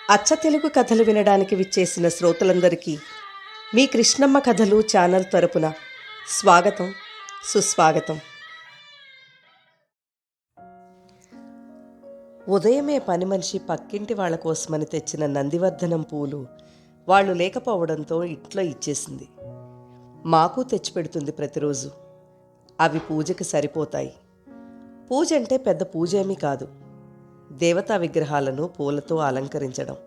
అచ్చ తెలుగు కథలు వినడానికి విచ్చేసిన శ్రోతలందరికీ మీ కృష్ణమ్మ కథలు ఛానల్ తరపున స్వాగతం, సుస్వాగతం. ఉదయమే పని మనిషి పక్కింటి వాళ్ళ కోసమని తెచ్చిన నందివర్ధనం పూలు వాళ్ళు లేకపోవడంతో ఇంట్లో ఇచ్చేసింది. మాకు తెచ్చిపెడుతుంది ప్రతిరోజు. అవి పూజకి సరిపోతాయి. పూజ అంటే పెద్ద పూజ ఏమీ కాదు, దేవతా విగ్రహాలను పూలతో అలంకరించడం.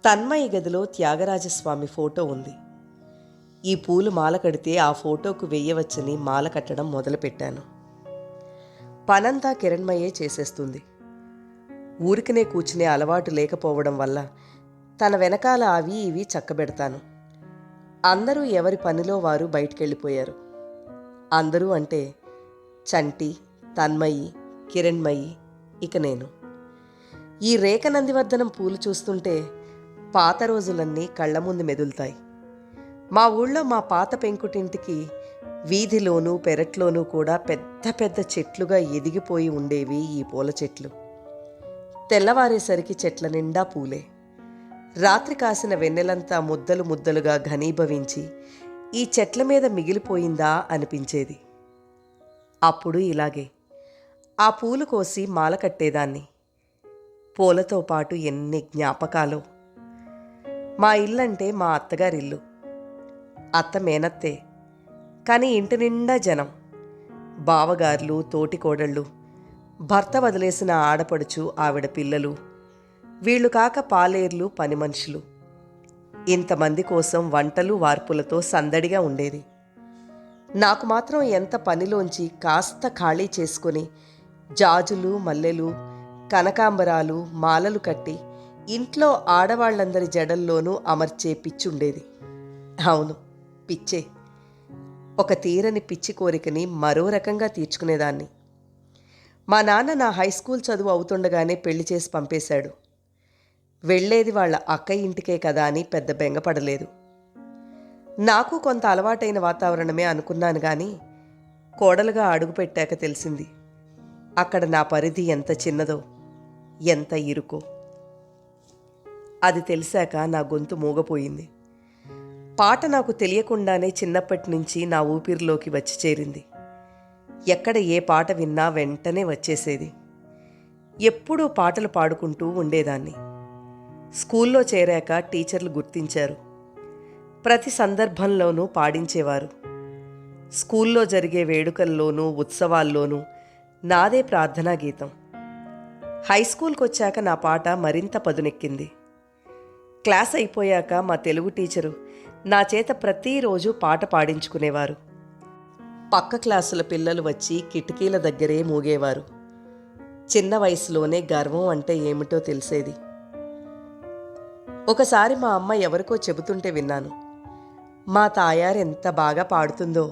తన్మయి గదిలో త్యాగరాజస్వామి ఫోటో ఉంది. ఈ పూలు మాల కడితే ఆ ఫోటోకు వెయ్యవచ్చని మాల కట్టడం మొదలుపెట్టాను. పనంతా కిరణ్మయ్యే చేసేస్తుంది. ఊరికినే కూర్చునే అలవాటు లేకపోవడం వల్ల తన వెనకాల అవి ఇవి చక్కబెడతాను. అందరూ ఎవరి పనిలో వారు బయటికెళ్ళిపోయారు. అందరూ అంటే చంటి, తన్మయి, కిరణ్మయి, ఇక నేను. ఈ రేఖ నందివర్ధనం పూలు చూస్తుంటే పాత రోజులన్నీ కళ్ళ ముందు మెదులుతాయి. మా ఊళ్ళో మా పాత పెంకుటింటికి వీధిలోనూ పెరట్లోనూ కూడా పెద్ద పెద్ద చెట్లుగా ఎదిగిపోయి ఉండేవి ఈ పూల చెట్లు. తెల్లవారేసరికి చెట్ల నిండా పూలే. రాత్రి కాసిన వెన్నెలంతా ముద్దలు ముద్దలుగా ఘనీభవించి ఈ చెట్ల మీద మిగిలిపోయిందా అనిపించేది. అప్పుడు ఇలాగే ఆ పూలు కోసి మాల కట్టేదాన్ని. పూలతో పాటు ఎన్ని జ్ఞాపకాలు. మా ఇల్లంటే మా అత్తగారిల్లు. అత్త మేనత్తే, కానీ ఇంటి నిండా జనం. బావగారులు, తోటికోడళ్ళు, భర్త వదిలేసిన ఆడపడుచు, ఆవిడ పిల్లలు, వీళ్ళు కాక పాలేర్లు, పని మనుషులు. ఇంతమంది కోసం వంటలు వార్పులతో సందడిగా ఉండేది. నాకు మాత్రం ఎంత పనిలోంచి కాస్త ఖాళీ చేసుకొని జాజులు, మల్లెలు, కనకాంబరాలు, మాలలు కట్టి ఇంట్లో ఆడవాళ్లందరి జడల్లోనూ అమర్చే పిచ్చుండేది. అవును, పిచ్చే. ఒక తీరని పిచ్చి కోరికని మరో రకంగా తీర్చుకునేదాన్ని. మా నాన్న నా హై స్కూల్ చదువు అవుతుండగానే పెళ్లి చేసి పంపేశాడు. వెళ్ళేది వాళ్ళ అక్క ఇంటికే కదా అని పెద్ద బెంగపడలేదు. నాకు కొంత అలవాటైన వాతావరణమే అనుకున్నాను, కానీ కోడలుగా అడుగుపెట్టాక తెలిసింది అక్కడ నా పరిధి ఎంత చిన్నదో, ఎంత ఇరుకో. అది తెలిసాక నా గొంతు మూగపోయింది. పాట నాకు తెలియకుండానే చిన్నప్పటి నుంచి నా ఊపిరిలోకి వచ్చి చేరింది. ఎక్కడ ఏ పాట విన్నా వెంటనే వచ్చేసేది. ఎప్పుడూ పాటలు పాడుకుంటూ ఉండేదాన్ని. స్కూల్లో చేరాక టీచర్లు గుర్తించారు. ప్రతి సందర్భంలోనూ పాడించేవారు. స్కూల్లో జరిగే వేడుకల్లోనూ ఉత్సవాల్లోనూ నాదే ప్రార్థనా గీతం. హై స్కూల్కి వచ్చాక నా పాట మరింత పదునెక్కింది. క్లాస్ అయిపోయాక మా తెలుగు టీచరు నా చేత ప్రతిరోజు పాట పాడించుకునేవారు. పక్క క్లాసుల పిల్లలు వచ్చి కిటికీల దగ్గరే మూగేవారు. చిన్న వయసులోనే గర్వం అంటే ఏమిటో తెలిసేది. ఒకసారి మా అమ్మ ఎవరికో చెబుతుంటే విన్నాను. మా తాయారు ఎంత బాగా పాడుతుందో,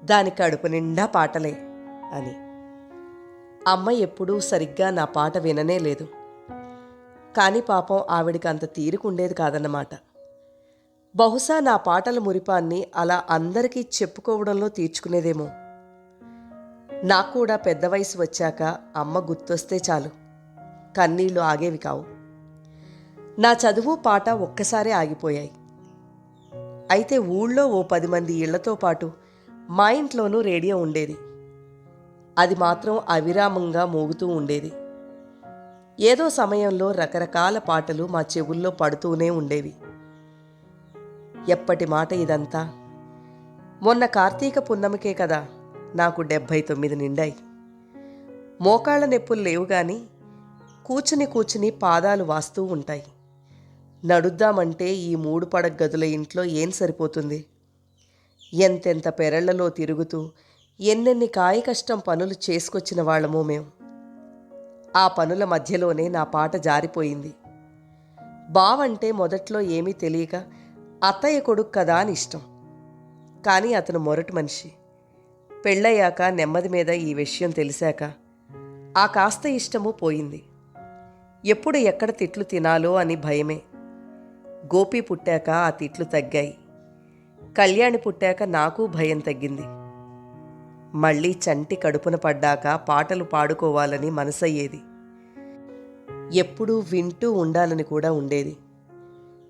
దాని కడుపు నిండా పాటలే అని. అమ్మ ఎప్పుడూ సరిగ్గా నా పాట విననే లేదు. కానీ పాపం ఆవిడికి అంత తీరుకుండేది కాదన్నమాట. బహుశా నా పాటల మురిపాన్ని అలా అందరికీ చెప్పుకోవడంలో తీర్చుకునేదేమో. నాకు కూడా పెద్ద వయసు వచ్చాక అమ్మ గుర్తొస్తే చాలు, కన్నీళ్లు ఆగేవి కావు. నా చదువు, పాట ఒక్కసారే ఆగిపోయాయి. అయితే ఊళ్ళో ఓ 10 మంది ఇళ్లతో పాటు మా ఇంట్లోనూ రేడియో ఉండేది. అది మాత్రం అవిరామంగా మోగుతూ ఉండేది. ఏదో సమయంలో రకరకాల పాటలు మా చెవుల్లో పడుతూనే ఉండేవి. ఎప్పటి మాట ఇదంతా! మొన్న కార్తీక పున్నమికే కదా నాకు 79 నిండాయి. మోకాళ్ళ నొప్పులు లేవు, కానీ కూర్చుని కూర్చుని పాదాలు వాస్తూ ఉంటాయి. నడుద్దామంటే ఈ 3 పడక గదుల ఇంట్లో ఏం సరిపోతుంది? ఎంతెంత పెరళ్లలో తిరుగుతూ ఎన్నెన్ని కాయ కష్టం పనులు చేసుకొచ్చిన వాళ్ళమో మేం. ఆ పనుల మధ్యలోనే నా పాట జారిపోయింది. బావంటే మొదట్లో ఏమీ తెలియక అత్తయ్య కొడుకు కదా అని ఇష్టం. కానీ అతను మొరటి మనిషి. పెళ్ళయ్యాక నెమ్మది మీద ఈ విషయం తెలిసాక ఆ కాస్త ఇష్టము పోయింది. ఎప్పుడు ఎక్కడ తిట్లు తినాలో అని భయమే. గోపి పుట్టాక ఆ తిట్లు తగ్గాయి. కళ్యాణి పుట్టాక నాకు భయం తగ్గింది. మళ్ళీ చంటి కడుపున పడ్డాక పాటలు పాడుకోవాలని మనసయ్యేది. ఎప్పుడూ వింటూ ఉండాలని కూడా ఉండేది.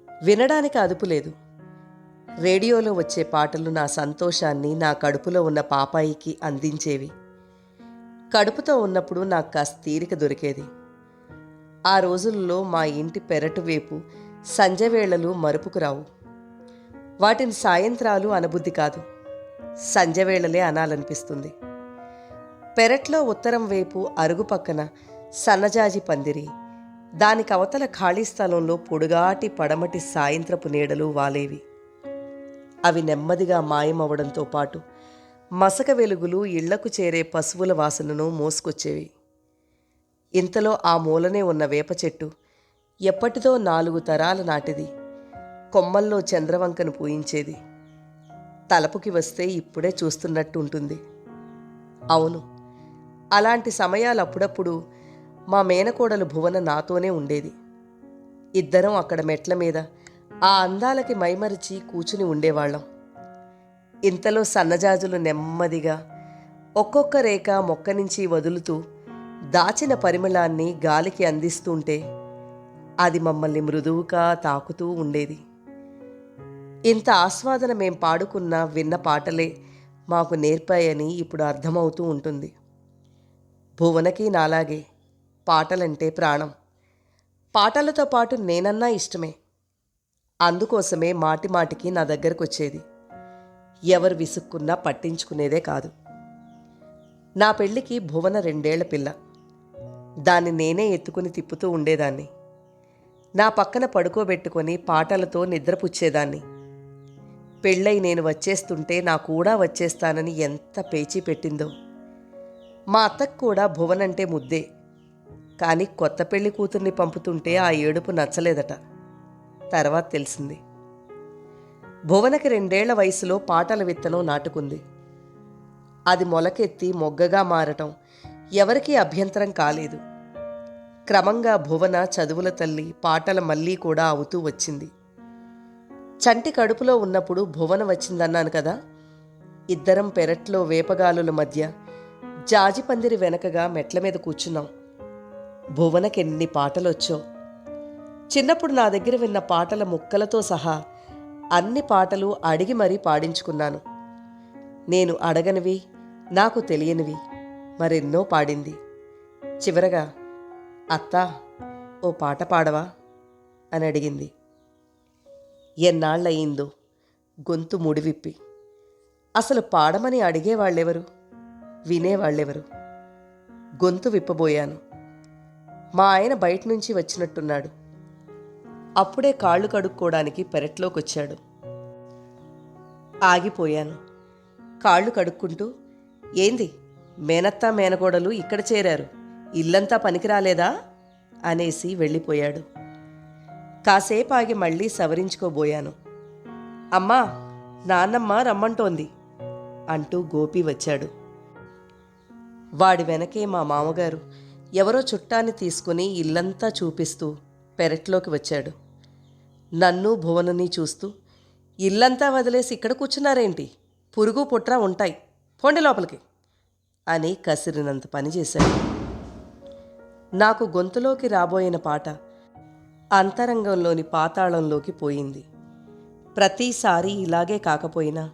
వినడానికి అదుపు లేదు. రేడియోలో వచ్చే పాటలు నా సంతోషాన్ని నా కడుపులో ఉన్న పాపాయికి అందించేవి. కడుపుతో ఉన్నప్పుడు నాకు కాస్త తీరిక దొరికేది. ఆ రోజుల్లో మా ఇంటి పెరటు వైపు సంజవేళలు మరుపుకు రావు. వాటిని సాయంత్రాలు అనబుద్ధి కాదు, సంజవేళలే అనాలనిపిస్తుంది. పెరట్లో ఉత్తరం వైపు అరుగు పక్కన సన్నజాజి పందిరి, దానికి అవతల ఖాళీ స్థలంలో పొడుగాటి పడమటి సాయంత్రపు నీడలు వాలేవి. అవి నెమ్మదిగా మాయమవడంతో పాటు మసక వెలుగులు ఇళ్లకు చేరే పశువుల వాసనను మోసుకొచ్చేవి. ఇంతలో ఆ మూలనే ఉన్న వేప చెట్టు ఎప్పటిదో 4 తరాల నాటిది. కొమ్మల్లో చంద్రవంకను పూయించేది. తలపుకి వస్తే ఇప్పుడే చూస్తున్నట్టు ఉంటుంది. అవును, అలాంటి సమయాలు అప్పుడప్పుడు మా మేనకోడలు భువన నాతోనే ఉండేది. ఇద్దరం అక్కడ మెట్ల మీద ఆ అందాలకి మైమరిచి కూచుని ఉండేవాళ్ళం. ఇంతలో సన్నజాజులు నెమ్మదిగా ఒక్కొక్క రేఖ మొక్క నుంచి వదులుతూ దాచిన పరిమళాన్ని గాలికి అందిస్తుంటే అది మమ్మల్ని మృదువుగా తాకుతూ ఉండేది. ఇంత ఆస్వాదన మేం పాడుకున్న విన్న పాటలే మాకు నేర్పాయని ఇప్పుడు అర్థమవుతూ ఉంటుంది. భువనకి నాలాగే పాటలంటే ప్రాణం. పాటలతో పాటు నేనన్నా ఇష్టమే. అందుకోసమే మాటిమాటికి నా దగ్గరకు వచ్చేది. ఎవరు విసుక్కున్నా పట్టించుకునేదే కాదు. నా పెళ్ళికి భువన 2 ఏళ్ల పిల్ల. దాన్ని నేనే ఎత్తుకుని తిప్పుతూ ఉండేదాన్ని. నా పక్కన పడుకోబెట్టుకొని పాటలతో నిద్రపుచ్చేదాన్ని. పెళ్ళై నేను వచ్చేస్తుంటే నా కూడా వచ్చేస్తానని ఎంత పేచీ పెట్టిందో. మా అత్తకు కూడా భువనంటే ముద్దే. కానీ కొత్త పెళ్లి కూతుర్ని పంపుతుంటే ఆ ఏడుపు నచ్చలేదట. తర్వాత తెలిసింది. భువనకి 2 ఏళ్ల వయసులో పాటల విత్తనం నాటుకుంది. అది మొలకెత్తి మొగ్గగా మారటం ఎవరికీ అభ్యంతరం కాలేదు. క్రమంగా భువన చదువుల తల్లి, పాటల మళ్ళీ కూడా అవుతూ వచ్చింది. చంటి కడుపులో ఉన్నప్పుడు భువన వచ్చిందన్నాను కదా. ఇద్దరం పెరట్లో వేపగాలుల మధ్య జాజిపందిరి వెనకగా మెట్ల మీద కూర్చున్నాం. భువనకెన్ని పాటలొచ్చో. చిన్నప్పుడు నా దగ్గర విన్న పాటల ముక్కలతో సహా అన్ని పాటలు అడిగి మరీ పాడించుకున్నాను. నేను అడగనివి, నాకు తెలియనివి మరెన్నో పాడింది. చివరగా, అత్తా, ఓ పాట పాడవా అని అడిగింది. ఎన్నాళ్ళయిందో గొంతు ముడివిప్పి. అసలు పాడమని అడిగేవాళ్ళెవరు, వినేవాళ్ళెవరు? గొంతు విప్పబోయాను. మా ఆయన బయట నుంచి వచ్చినట్టున్నాడు. అప్పుడే కాళ్ళు కడుక్కోవడానికి పెరట్లోకొచ్చాడు. ఆగిపోయాను. కాళ్ళు కడుక్కుంటూ, ఏంది మేనత్తా మేనకోడలు ఇక్కడ చేరారు, ఇల్లంతా పనికిరాలేదా అనేసి వెళ్ళిపోయాడు. కాసేపు ఆగి మళ్ళీ సవరించుకోబోయాను. అమ్మా, నాన్నమ్మ రమ్మంటోంది అంటూ గోపి వచ్చాడు. వాడి వెనకే మా మామగారు ఎవరో చుట్టాన్ని తీసుకుని ఇల్లంతా చూపిస్తూ పెరట్లోకి వచ్చాడు. నన్ను భువనని చూస్తూ, ఇల్లంతా వదిలేసి ఇక్కడ కూర్చున్నారేంటి, పురుగు పుట్రా ఉంటాయి, పోండి లోపలికి అని కసిరినంత పనిచేశాడు. నాకు గొంతులోకి రాబోయిన పాట అంతరంగంలోని పాతాళంలోకి పోయింది. ప్రతిసారి ఇలాగే కాకపోయినా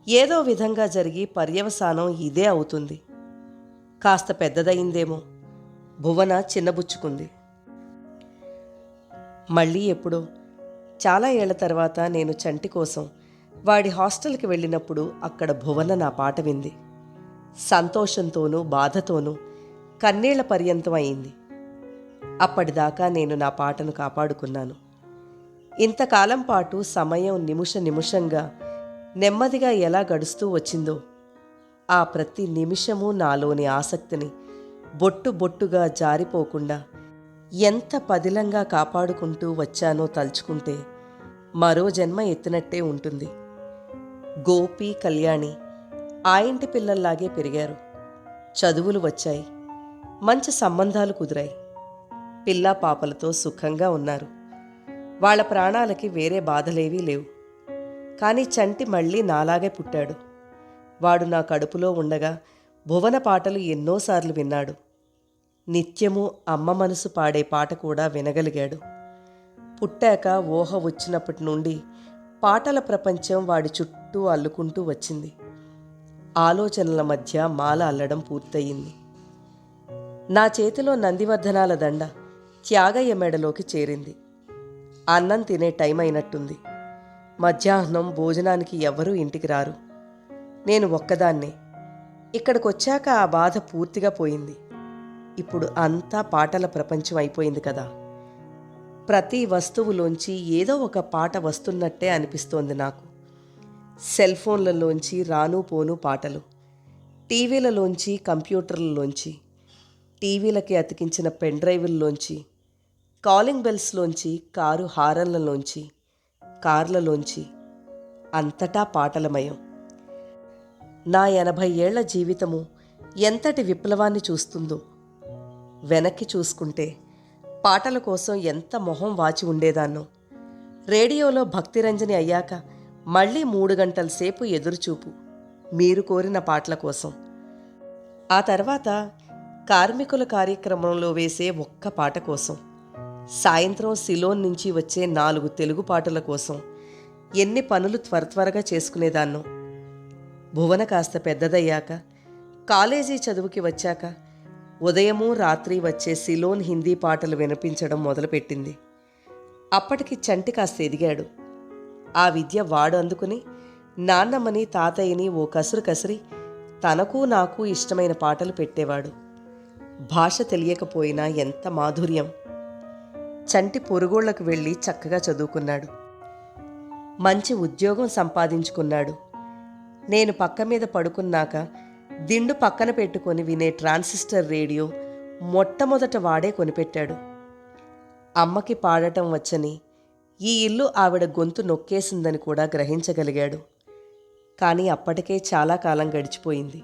ఏదో విధంగా జరిగి పర్యవసానం ఇదే అవుతుంది. కాస్త పెద్దదయిందేమో. భువన చిన్నబుచ్చుకుంది. మళ్ళీ ఎప్పుడో చాలా ఏళ్ల తర్వాత నేను చంటి కోసం వాడి హాస్టల్కి వెళ్ళినప్పుడు అక్కడ భువన నా పాట వింది. సంతోషంతోనూ బాధతోనూ కన్నీళ్ల పర్యంతం అయింది. అప్పటిదాకా నేను నా పాటను కాపాడుకున్నాను. ఇంతకాలం పాటు సమయం నిమిషంగా నెమ్మదిగా ఎలా గడుస్తూ వచ్చిందో, ఆ ప్రతి నిమిషము నాలోని ఆసక్తిని బొట్టుగా జారిపోకుండా ఎంత పదిలంగా కాపాడుకుంటూ వచ్చానో తలుచుకుంటే మరో జన్మ ఎత్తినట్టే ఉంటుంది. గోపి, కళ్యాణి ఆ ఇంటి పిల్లల్లాగే పెరిగారు. చదువులు వచ్చాయి, మంచి సంబంధాలు కుదిరాయి. పిల్లా పాపలతో సుఖంగా ఉన్నారు. వాళ్ళ ప్రాణాలకి వేరే బాధలేవీ లేవు. కానీ చంటి మళ్ళీ నాలాగే పుట్టాడు. వాడు నా కడుపులో ఉండగా భువన పాటలు ఎన్నోసార్లు విన్నాడు. నిత్యము అమ్మ మనసు పాడే పాట కూడా వినగలిగాడు. పుట్టాక ఊహ వచ్చినప్పటి నుండి పాటల ప్రపంచం వాడి చుట్టూ అల్లుకుంటూ వచ్చింది. ఆలోచనల మధ్య మాల అల్లడం పూర్తయింది. నా చేతిలో నందివర్ధనాల దండ త్యాగయ్య మెడలోకి చేరింది. అన్నం తినే టైం అయినట్టుంది. మధ్యాహ్నం భోజనానికి ఎవ్వరూ ఇంటికి రారు. నేను ఒక్కదాన్నే. ఇక్కడికొచ్చాక ఆ బాధ పూర్తిగా పోయింది. ఇప్పుడు అంతా పాటల ప్రపంచం అయిపోయింది కదా. ప్రతి వస్తువులోంచి ఏదో ఒక పాట వస్తున్నట్టే అనిపిస్తోంది నాకు. సెల్ ఫోన్లలోంచి రాను పోను పాటలు, టీవీలలోంచి, కంప్యూటర్లలోంచి, టీవీలకి అతికించిన పెన్ డ్రైవుల్లోంచి, కాలింగ్ బెల్స్లోంచి, కారు హారన్లలోంచి, కార్లలోంచి, అంతటా పాటలమయం. నా 80 ఏళ్ల జీవితము ఎంతటి విప్లవాన్ని చూస్తుందో. వెనక్కి చూసుకుంటే పాటల కోసం ఎంత మొహం వాచి ఉండేదాన్నో. రేడియోలో భక్తిరంజని అయ్యాక మళ్ళీ 3 గంటల సేపు ఎదురుచూపు మీరు కోరిన పాటల కోసం. ఆ తర్వాత కార్మికుల కార్యక్రమంలో వేసే ఒక్క పాట కోసం, సాయంత్రం సిలోన్ నుంచి వచ్చే 4 తెలుగు పాటల కోసం ఎన్ని పనులు త్వరగా చేసుకునేదాన్నో. భువన కాస్త పెద్దదయ్యాక, కాలేజీ చదువుకి వచ్చాక ఉదయము రాత్రి వచ్చే సిలోన్ హిందీ పాటలు వినిపించడం మొదలుపెట్టింది. అప్పటికి చంటి కాస్త ఎదిగాడు. ఆ విద్య వాడు అందుకుని నాన్నమ్మని తాతయ్యని ఓ కసురు కసిరి తనకు నాకు ఇష్టమైన పాటలు పెట్టేవాడు. భాష తెలియకపోయినా ఎంత మాధుర్యం. చంటి పొరుగోళ్లకు వెళ్ళి చక్కగా చదువుకున్నాడు. మంచి ఉద్యోగం సంపాదించుకున్నాడు. నేను పక్క మీద పడుకున్నాక దిండు పక్కన పెట్టుకొని వినే ట్రాన్సిస్టర్ రేడియో మొట్టమొదట వాడే కొనిపెట్టాడు. అమ్మకి పాడటం వచ్చని, ఈ ఇల్లు ఆవిడ గొంతు నొక్కేసిందని కూడా గ్రహించగలిగాడు. కానీ అప్పటికే చాలా కాలం గడిచిపోయింది.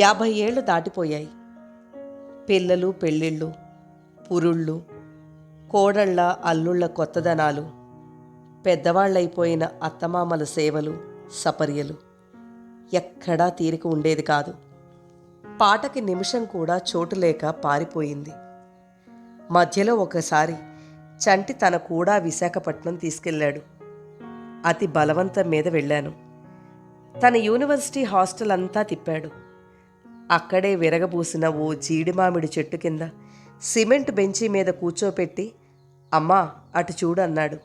50 ఏళ్లు దాటిపోయాయి. పిల్లలు, పెళ్ళిళ్ళు, పురుళ్ళు, కోడళ్ళ అల్లుళ్ళ కొత్తదనాలు, పెద్దవాళ్లైపోయిన అత్తమామల సేవలు, సపర్యలు. ఎక్కడా తీరిక ఉండేది కాదు. పాటకి నిమిషం కూడా చోటు లేక పారిపోయింది. మధ్యలో ఒకసారి చంటి తన కూడా విశాఖపట్నం తీసుకెళ్ళాడు. అతి బలవంతం మీద వెళ్ళాను. తన యూనివర్సిటీ హాస్టల్ అంతా తిప్పాడు. అక్కడే విరగబూసిన ఓ జీడిమామిడి చెట్టు కింద సిమెంట్ బెంచీ మీద కూర్చోపెట్టి, అమ్మా అటు చూడు అన్నాడు.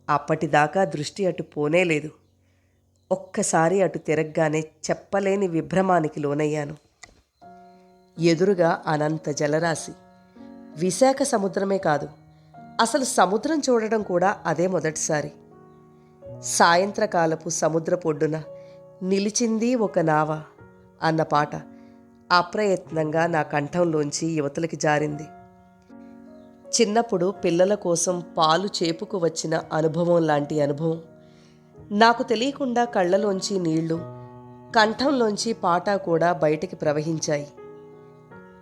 అప్పటిదాకా దృష్టి అటు పోనేలేదు. ఒక్కసారి అటు తిరగగానే చెప్పలేని విభ్రమానికి లోనయ్యాను. ఎదురుగా అనంత జలరాశి. విశాఖ సముద్రమే కాదు, అసలు సముద్రం చూడడం కూడా అదే మొదటిసారి. సాయంత్రకాలపు సముద్ర పొడ్డున నిలిచింది ఒక నావ అన్న పాట అప్రయత్నంగా నా కంఠంలోంచి యువతలకి జారింది. చిన్నప్పుడు పిల్లల కోసం పాలు చేపుకు వచ్చిన అనుభవం లాంటి అనుభవం. నాకు తెలియకుండా కళ్ళలోంచి నీళ్లు, కంఠంలోంచి పాట కూడా బయటికి ప్రవహించాయి.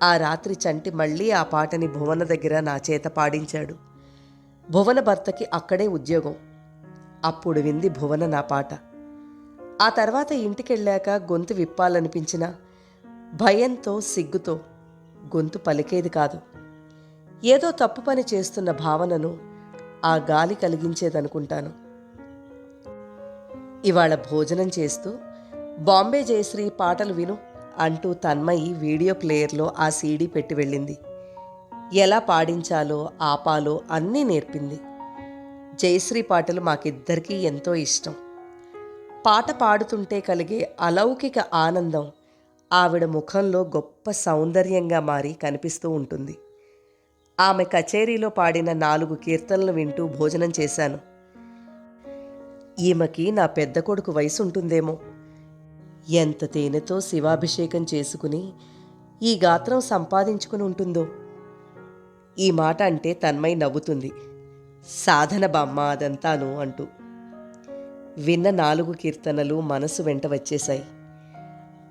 ఆ రాత్రి చంటి మళ్ళీ ఆ పాటని భువన దగ్గర నా చేత పాడించాడు. భువన భర్తకి అక్కడే ఉద్యోగం. అప్పుడు వింది భువన నా పాట. ఆ తర్వాత ఇంటికెళ్ళాక గొంతు విప్పాలనిపించినా భయంతో, సిగ్గుతో గొంతు పలికేది కాదు. ఏదో తప్పు పని చేస్తున్న భావనను ఆ గాలి కలిగించేదనుకుంటాను. ఇవాళ భోజనం చేస్తూ బాంబే జయశ్రీ పాటలు విను అంటూ తన్మయి వీడియో ప్లేయర్లో ఆ సీడీ పెట్టి వెళ్ళింది. ఎలా పాడించాలో, ఆపాలో అన్నీ నేర్పింది. జయశ్రీ పాటలు మాకిద్దరికీ ఎంతో ఇష్టం. పాట పాడుతుంటే కలిగే అలౌకిక ఆనందం ఆవిడ ముఖంలో గొప్ప సౌందర్యంగా మారి కనిపిస్తూ ఉంటుంది. ఆమె కచేరీలో పాడిన 4 కీర్తనలు వింటూ భోజనం చేశాను. ఈమెకి నా పెద్ద కొడుకు వయసు ఉంటుందేమో. ఎంత తేనెతో శివాభిషేకం చేసుకుని ఈ గాత్రం సంపాదించుకుని ఉంటుందో. ఈ మాట అంటే తన్మయి నవ్వుతుంది. సాధన బామ్మ అదంతాను అంటూ. విన్న 4 కీర్తనలు మనసు వెంట వచ్చేశాయి.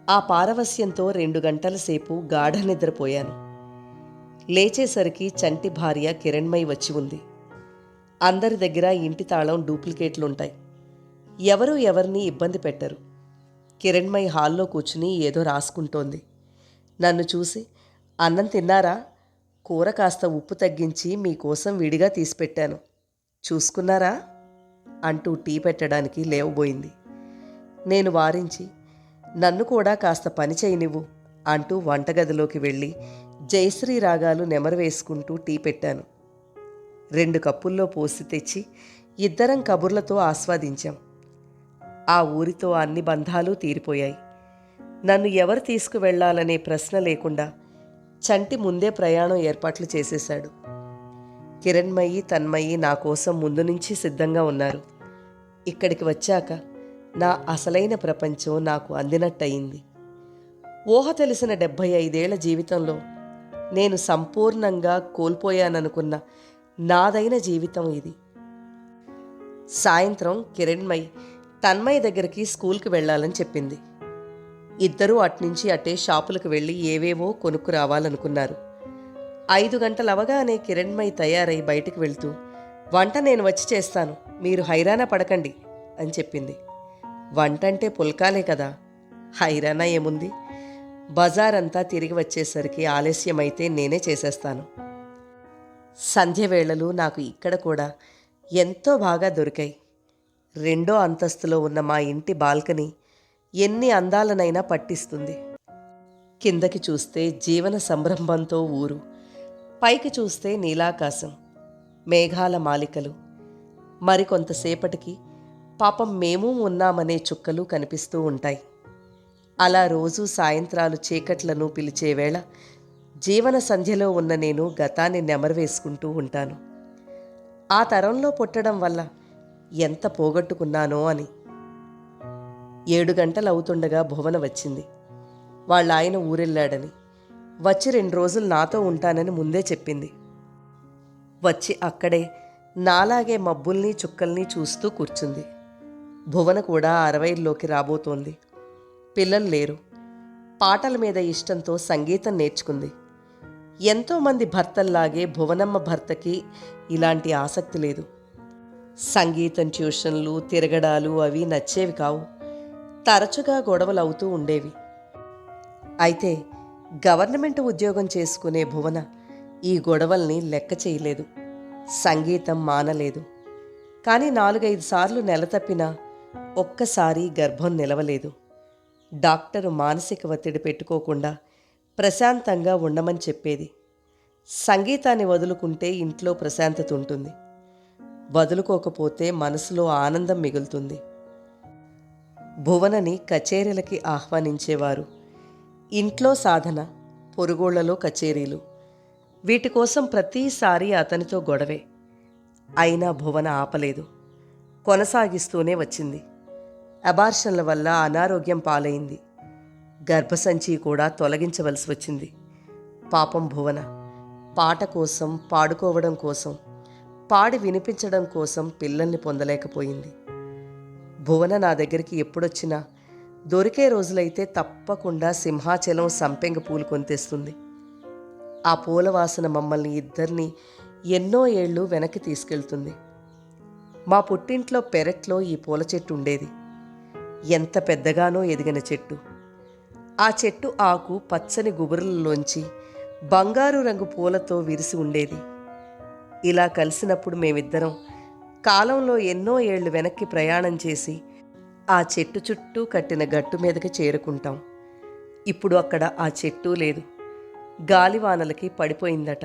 ఆ పారవస్యంతో 2 గంటల సేపు గాఢ నిద్రపోయాను. లేచేసరికి చంటి భార్య కిరణ్మయి వచ్చి ఉంది. అందరి దగ్గర ఇంటి తాళం డూప్లికేట్లుంటాయి. ఎవరూ ఎవరిని ఇబ్బంది పెట్టరు. కిరణ్మయి హాల్లో కూర్చుని ఏదో రాసుకుంటోంది. నన్ను చూసి అన్నం తిన్నారా? కూర కాస్త ఉప్పు తగ్గించి మీకోసం విడిగా తీసిపెట్టాను. చూసుకున్నారా అంటూ టీ పెట్టడానికి లేవబోయింది. నేను వారించి, నన్ను కూడా కాస్త పని చేయనివ్వు అంటూ వంటగదిలోకి వెళ్ళి జయశ్రీ రాగాలు నెమరు వేసుకుంటూ టీ పెట్టాను. 2 కప్పుల్లో పోసి తెచ్చి ఇద్దరం కబుర్లతో ఆస్వాదించాం. ఆ ఊరితో అన్ని బంధాలు తీరిపోయాయి. నన్ను ఎవరు తీసుకువెళ్లాలనే ప్రశ్న లేకుండా చంటి ముందే ప్రయాణం ఏర్పాట్లు చేసేశాడు. కిరణ్మయి, తన్మయి నా కోసం ముందు నుంచి సిద్ధంగా ఉన్నారు. ఇక్కడికి వచ్చాక నా అసలైన ప్రపంచం నాకు అందినట్టయింది. ఊహ తెలిసిన 75 ఏళ్ల జీవితంలో నేను సంపూర్ణంగా కోల్పోయాననుకున్న నాదైన జీవితం ఇది. సాయంత్రం కిరణ్మయి తన్మయి దగ్గరికి స్కూల్కి వెళ్ళాలని చెప్పింది. ఇద్దరూ అట్నుంచి అటే షాపులకు వెళ్ళి ఏవేవో కొనుక్కు రావాలనుకున్నారు. 5 గంటలవగానే కిరణ్మయి తయారై బయటికి వెళ్తూ, వంట నేను వచ్చి చేస్తాను, మీరు హైరానా పడకండి అని చెప్పింది. వంటంటే పుల్కాలే కదా, హైరానా ఏముంది? బజారంతా తిరిగి వచ్చేసరికి ఆలస్యమైతే నేనే చేసేస్తాను. సంధ్యవేళలు నాకు ఇక్కడ కూడా ఎంతో బాగా దొరికాయి. 2వ అంతస్తులో ఉన్న మా ఇంటి బాల్కనీ ఎన్ని అందాలనైనా పట్టిస్తుంది. కిందకి చూస్తే జీవన సంరంభంతో ఊరు, పైకి చూస్తే నీలాకాశం, మేఘాల మాలికలు, మరికొంతసేపటికి పాపం మేము ఉన్నామనే చుక్కలు కనిపిస్తూ ఉంటాయి. అలా రోజూ సాయంత్రాలు చీకట్లను పిలిచే వేళ జీవన సంధ్యలో ఉన్న నేను గతాన్ని నెమరు వేసుకుంటూ ఉంటాను. ఆ తరంలో పుట్టడం వల్ల ఎంత పోగొట్టుకున్నానో అని. 7 గంటలవుతుండగా భువన వచ్చింది. వాళ్ళ ఆయన ఊరెళ్ళాడని, వచ్చి 2 రోజులు నాతో ఉంటానని ముందే చెప్పింది. వచ్చి అక్కడే నాలాగే మబ్బుల్ని చుక్కల్ని చూస్తూ కూర్చుంది. భువన కూడా 60లోకి రాబోతోంది. పిల్లలు లేరు. పాటల మీద ఇష్టంతో సంగీతం నేర్చుకుంది. ఎంతోమంది భర్తల్లాగే భువనమ్మ భర్తకి ఇలాంటి ఆసక్తి లేదు. సంగీతం ట్యూషన్లు, తిరగడాలు అవి నచ్చేవి కావు. తరచుగా గొడవలు అవుతూ ఉండేవి. అయితే గవర్నమెంట్ ఉద్యోగం చేసుకునే భువన ఈ గొడవల్ని లెక్క చేయలేదు. సంగీతం మానలేదు. కానీ 4-5 సార్లు నెల తప్పినా ఒక్కసారి గర్భం నిలవలేదు. డాక్టరు మానసిక ఒత్తిడి పెట్టుకోకుండా ప్రశాంతంగా ఉండమని చెప్పేది. సంగీతాన్ని వదులుకుంటే ఇంట్లో ప్రశాంతత ఉంటుంది, వదులుకోకపోతే మనసులో ఆనందం మిగులుతుంది. భువనని కచేరీలకి ఆహ్వానించేవారు. ఇంట్లో సాధన, పొరుగోళ్లలో కచేరీలు, వీటి కోసం ప్రతిసారి అతనితో గొడవే. అయినా భువన ఆపలేదు, కొనసాగిస్తూనే వచ్చింది. అబార్షన్ల వల్ల అనారోగ్యం పాలైంది. గర్భసంచి కూడా తొలగించవలసి వచ్చింది. పాపం భువన పాట కోసం, పాడుకోవడం కోసం, పాడి వినిపించడం కోసం పిల్లల్ని పొందలేకపోయింది. భువన నా దగ్గరికి ఎప్పుడొచ్చినా దొరికే రోజులైతే తప్పకుండా సింహాచలం సంపెంగ పూలు కొని తెస్తుంది. ఆ పూల వాసన మమ్మల్ని ఇద్దరినీ ఎన్నో ఏళ్ళు వెనక్కి తీసుకెళ్తుంది. మా పుట్టింట్లో పెరట్లో ఈ పూల చెట్టు ఉండేది. ఎంత పెద్దగానో ఎదిగిన చెట్టు. ఆ చెట్టు ఆకు పచ్చని గుబురులలోంచి బంగారు రంగు పూలతో విరిసి ఉండేది. ఇలా కలిసినప్పుడు మేమిద్దరం కాలంలో ఎన్నో ఏళ్లు వెనక్కి ప్రయాణం చేసి ఆ చెట్టు చుట్టూ కట్టిన గట్టు మీదకి చేరుకుంటాం. ఇప్పుడు అక్కడ ఆ చెట్టు లేదు. గాలివానలకి పడిపోయిందట.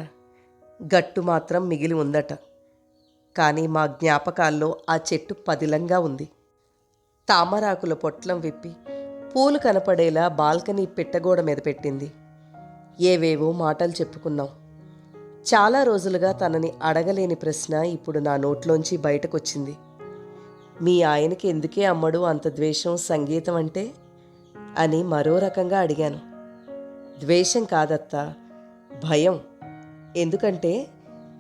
గట్టు మాత్రం మిగిలి ఉందట. కానీ మా జ్ఞాపకాల్లో ఆ చెట్టు పదిలంగా ఉంది. తామరాకుల పొట్లం విప్పి పూలు కనపడేలా బాల్కనీ పిట్టగోడ మీద పెట్టింది. ఏవేవో మాటలు చెప్పుకున్నాం. చాలా రోజులుగా తనని అడగలేని ప్రశ్న ఇప్పుడు నా నోట్లోంచి బయటకొచ్చింది. మీ ఆయనకి ఎందుకే అమ్మడు అంత ద్వేషం సంగీతం అంటే అని మరో రకంగా అడిగాను. ద్వేషం కాదత్తా, భయం. ఎందుకంటే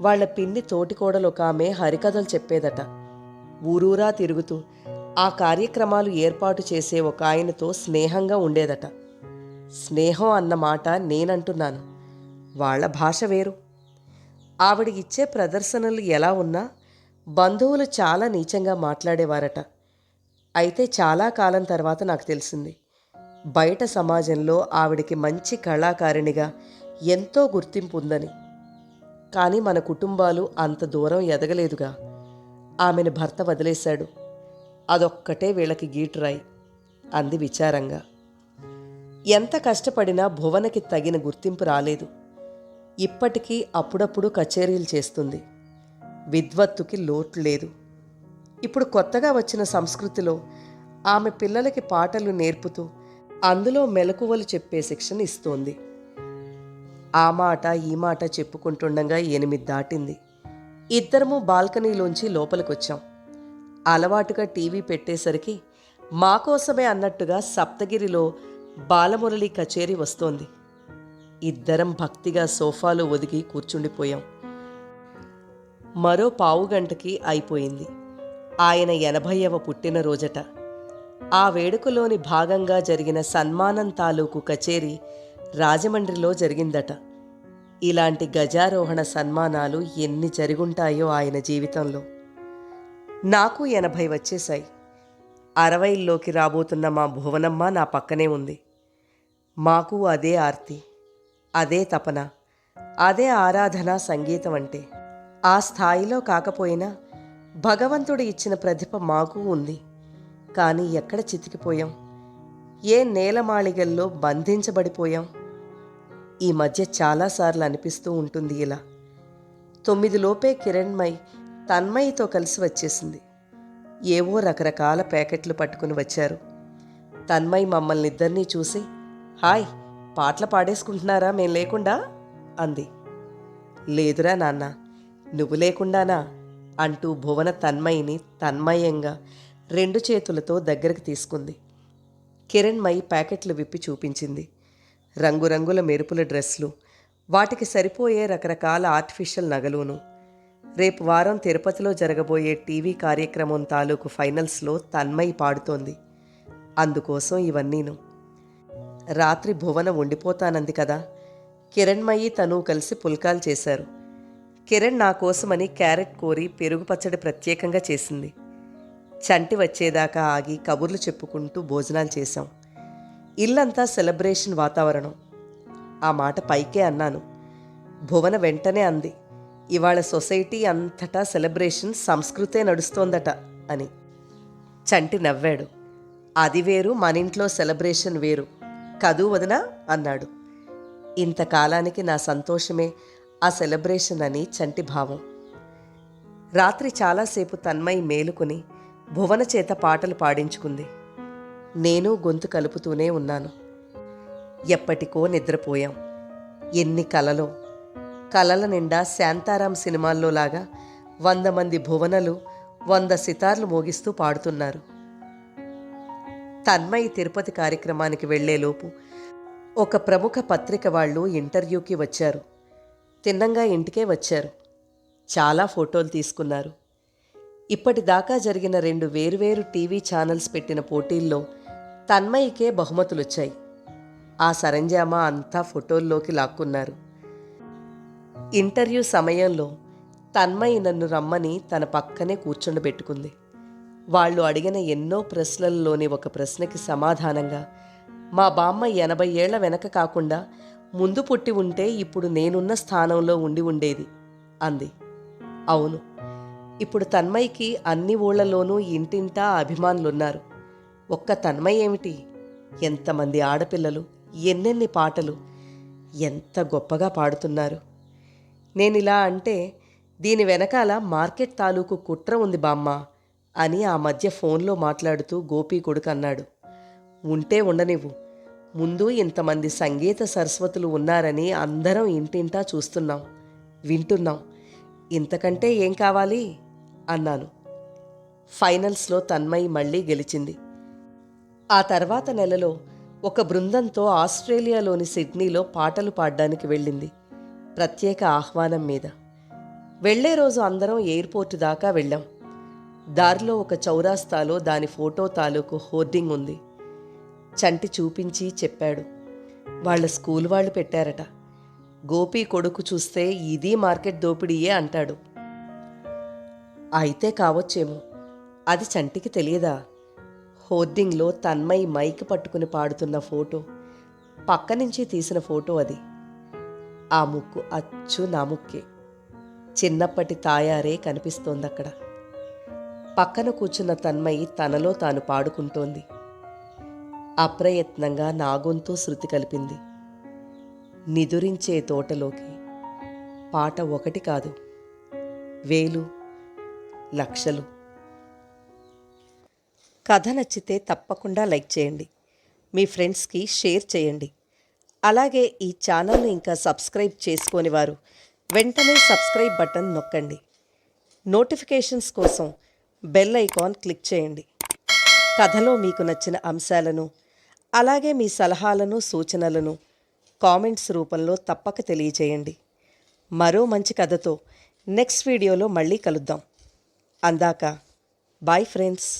వాళ్ల పిన్ని తోటికోడలు ఒక ఆమె హరికథలు చెప్పేదట. ఊరూరా తిరుగుతూ ఆ కార్యక్రమాలు ఏర్పాటు చేసే ఒక ఆయనతో స్నేహంగా ఉండేదట. స్నేహం అన్న మాట నేనంటున్నాను, వాళ్ల భాష వేరు. ఆవిడ ఇచ్చే ప్రదర్శనలు ఎలా ఉన్నా బంధువులు చాలా నీచంగా మాట్లాడేవారట. అయితే చాలా కాలం తర్వాత నాకు తెలిసింది, బయట సమాజంలో ఆవిడికి మంచి కళాకారిణిగా ఎంతో గుర్తింపు ఉందని. కానీ మన కుటుంబాలు అంత దూరం ఎదగలేదుగా. ఆమెను భర్త వదిలేశాడు. అదొక్కటే వీళ్ళకి గీటురాయి అంది విచారంగా. ఎంత కష్టపడినా భువనకి తగిన గుర్తింపు రాలేదు. ఇప్పటికీ అప్పుడప్పుడు కచేరీలు చేస్తుంది. విద్వత్తుకి లోటు లేదు. ఇప్పుడు కొత్తగా వచ్చిన సంస్కృతిలో ఆమె పిల్లలకి పాటలు నేర్పుతూ అందులో మెలకువలు చెప్పే శిక్షణ ఇస్తోంది. ఆ మాట ఈ మాట చెప్పుకుంటుండగా 8 దాటింది. ఇద్దరము బాల్కనీలోంచి లోపలికొచ్చాం. అలవాటుగా టీవీ పెట్టేసరికి మా కోసమే అన్నట్టుగా సప్తగిరిలో బాలమురళి కచేరీ వస్తోంది. ఇద్దరం భక్తిగా సోఫాలో ఒదిగి కూర్చుండిపోయాం. మరో పావుగంటకి అయిపోయింది. ఆయన 80వ పుట్టినరోజట. ఆ వేడుకలోని భాగంగా జరిగిన సన్మానం తాలూకు కచేరీ రాజమండ్రిలో జరిగిందట. ఇలాంటి గజారోహణ సన్మానాలు ఎన్ని జరుగుంటాయో ఆయన జీవితంలో. నాకు 80 వచ్చేశాయి. 60లోకి రాబోతున్న మా భువనమ్మ నా పక్కనే ఉంది. మాకు అదే ఆర్తి, అదే తపన, అదే ఆరాధన సంగీతం అంటే. ఆ స్థాయిలో కాకపోయినా భగవంతుడు ఇచ్చిన ప్రతిభ మాకు ఉంది. కానీ ఎక్కడ చితికిపోయాం? ఏ నేలమాళిగల్లో బంధించబడిపోయాం? ఈ మధ్య చాలాసార్లు అనిపిస్తూ ఉంటుంది ఇలా. 9 కిరణ్మయి తన్మయితో కలిసి వచ్చేసింది. ఏవో రకరకాల ప్యాకెట్లు పట్టుకుని వచ్చారు. తన్మయి మమ్మల్ని ఇద్దరినీ చూసి, హాయ్, పాటలు పాడేసుకుంటున్నారా మేం లేకుండా అంది. లేదురా నాన్న, నువ్వు లేకుండానా అంటూ భువన తన్మయిని తన్మయంగా 2 చేతులతో దగ్గరకు తీసుకుంది. కిరణ్మయి ప్యాకెట్లు విప్పి చూపించింది. రంగురంగుల మెరుపుల డ్రెస్లు, వాటికి సరిపోయే రకరకాల ఆర్టిఫిషియల్ నగలును. రేపు వారం తిరుపతిలో జరగబోయే టీవీ కార్యక్రమం తాలూకు ఫైనల్స్లో తన్మయి పాడుతోంది. అందుకోసం ఇవన్నీను. రాత్రి భువన ఉండిపోతానంది కదా. కిరణ్మయి తను కలిసి పుల్కాలు చేశారు. కిరణ్ నా కోసమని క్యారెట్ కోరి పెరుగు పచ్చడి ప్రత్యేకంగా చేసింది. చంటి వచ్చేదాకా ఆగి కబుర్లు చెప్పుకుంటూ భోజనాలు చేశాం. ఇల్లంతా సెలబ్రేషన్ వాతావరణం. ఆ మాట పైకే అన్నాను. భువన వెంటనే అంది, ఇవాళ సొసైటీ అంతటా సెలబ్రేషన్ సంస్కృతే నడుస్తోందట అని. చంటి నవ్వాడు. అది వేరు, మనింట్లో సెలబ్రేషన్ వేరు కదూ వదినా అన్నాడు. ఇంతకాలానికి నా సంతోషమే ఆ సెలబ్రేషన్ అని చంటి భావం. రాత్రి చాలాసేపు తన్మయి మేలుకుని భువన చేత పాటలు పాడించుకుంది. నేను గొంతు కలుపుతూనే ఉన్నాను. ఎప్పటికో నిద్రపోయాం. ఎన్ని కలలో! కలల నిండా శాంతారాం సినిమాల్లో లాగా 100 మంది భువనలు 100 సితార్లు మోగిస్తూ పాడుతున్నారు. తన్మయి తిరుపతి కార్యక్రమానికి వెళ్లేలోపు ఒక ప్రముఖ పత్రిక వాళ్ళు ఇంటర్వ్యూకి వచ్చారు. తిన్నంగా ఇంటికే వచ్చారు. చాలా ఫోటోలు తీసుకున్నారు. ఇప్పటిదాకా జరిగిన 2 వేర్వేరు టీవీ ఛానల్స్ పెట్టిన పోటీల్లో తన్మయికే బహుమతులొచ్చాయి. ఆ సరంజామా అంతా ఫోటోల్లోకి లాక్కున్నారు. ఇంటర్వ్యూ సమయంలో తన్మయి నన్ను రమ్మని తన పక్కనే కూర్చుండబెట్టుకుంది. వాళ్ళు అడిగిన ఎన్నో ప్రశ్నలలోని ఒక ప్రశ్నకి సమాధానంగా, మా బామ్మ 80 ఏళ్ల వెనక కాకుండా ముందు పుట్టి ఉంటే ఇప్పుడు నేనున్న స్థానంలో ఉండి ఉండేది అంది. అవును, ఇప్పుడు తన్మయికి అన్ని ఊళ్ళలోనూ ఇంటింటా అభిమానులున్నారు. ఒక్క తన్మయి ఏమిటి, ఎంతమంది ఆడపిల్లలు, ఎన్నెన్ని పాటలు, ఎంత గొప్పగా పాడుతున్నారు. నేనిలా అంటే దీని వెనకాల మార్కెట్ తాలూకు కుట్ర ఉంది బామ్మ అని ఆ మధ్య ఫోన్లో మాట్లాడుతూ గోపి కొడుకు అన్నాడు. ఉంటే ఉండనివ్వు. ముందు ఇంతమంది సంగీత సరస్వతులు ఉన్నారని అందరం ఇంటింటా చూస్తున్నాం, వింటున్నాం. ఇంతకంటే ఏం కావాలి అన్నాను. ఫైనల్స్లో తన్మయి మళ్ళీ గెలిచింది. ఆ తర్వాత నెలలో ఒక బృందంతో ఆస్ట్రేలియాలోని సిడ్నీలో పాటలు పాడడానికి వెళ్ళింది, ప్రత్యేక ఆహ్వానం మీద. వెళ్లే రోజు అందరం ఎయిర్పోర్టు దాకా వెళ్ళాం. దారిలో ఒక చౌరాస్తాలో దాని ఫోటో తాలూకు హోర్డింగ్ ఉంది. చంటి చూపించి చెప్పాడు, వాళ్ళ స్కూల్ వాళ్ళు పెట్టారట. గోపి కొడుకు చూస్తే ఇది మార్కెట్ దోపిడీయే అంటాడు. అయితే కావచ్చేమో, అది చంటికి తెలియదా? హోర్డింగ్లో తన్మయి మైక్ పట్టుకుని పాడుతున్న ఫోటో, పక్క నుంచి తీసిన ఫోటో అది. ఆ ముక్కు అచ్చు నా ముక్కే. చిన్నప్పటి తాయారే కనిపిస్తోందక్కడ. పక్కన కూర్చున్న తన్మయి తనలో తాను పాడుకుంటోంది. అప్రయత్నంగా నా గొంతు శృతి కలిపింది. నిదురించే తోటలోకి పాట ఒకటి కాదు, వేలు, లక్షలు. కథ నచ్చితే తప్పకుండా లైక్ చేయండి, మీ ఫ్రెండ్స్కి షేర్ చేయండి. అలాగే ఈ ఛానల్ని ఇంకా సబ్స్క్రైబ్ చేసుకోని వారు వెంటనే సబ్స్క్రైబ్ బటన్ నొక్కండి. నోటిఫికేషన్స్ కోసం బెల్ ఐకాన్ క్లిక్ చేయండి. కథలో మీకు నచ్చిన అంశాలను అలాగే మీ సలహాలను సూచనలను కామెంట్స్ రూపంలో తప్పక తెలియజేయండి. మరో మంచి కథతో నెక్స్ట్ వీడియోలో మళ్ళీ కలుద్దాం. అందాక బాయ్ ఫ్రెండ్స్.